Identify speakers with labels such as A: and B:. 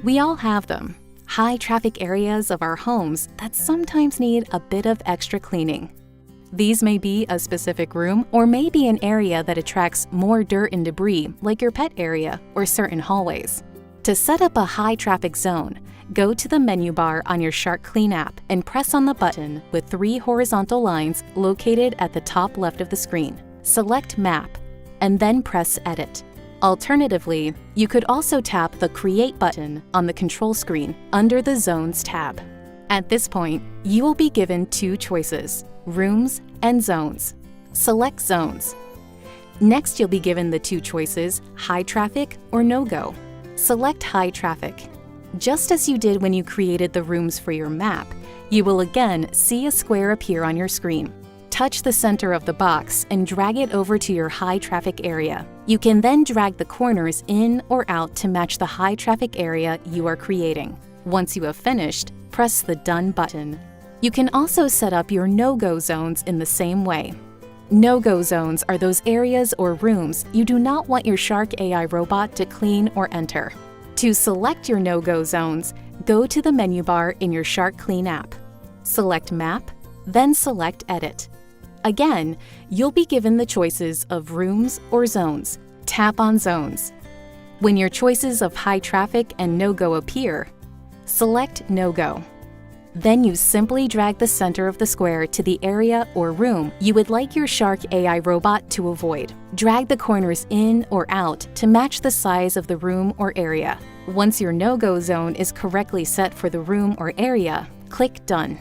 A: We all have them. High traffic areas of our homes that sometimes need a bit of extra cleaning. These may be a specific room or maybe an area that attracts more dirt and debris, like your pet area or certain hallways. To set up a high traffic zone, go to the menu bar on your SHARK Clean app and press on the button with 3 horizontal lines located at the top left of the screen. Select Map, and then press Edit. Alternatively, you could also tap the Create button on the control screen under the Zones tab. At this point, you will be given 2 choices, Rooms and Zones. Select Zones. Next, you'll be given the 2 choices, High Traffic or No-Go. Select High Traffic. Just as you did when you created the rooms for your map, you will again see a square appear on your screen. Touch the center of the box and drag it over to your high traffic area. You can then drag the corners in or out to match the high traffic area you are creating. Once you have finished, press the Done button. You can also set up your no-go zones in the same way. No-go zones are those areas or rooms you do not want your SHARK AI robot to clean or enter. To select your no-go zones, go to the menu bar in your SHARK Clean app. Select Map, then select Edit. Again, you'll be given the choices of rooms or zones. Tap on Zones. When your choices of high traffic and no-go appear, select No-Go. Then you simply drag the center of the square to the area or room you would like your SHARK AI robot to avoid. Drag the corners in or out to match the size of the room or area. Once your no-go zone is correctly set for the room or area, click Done.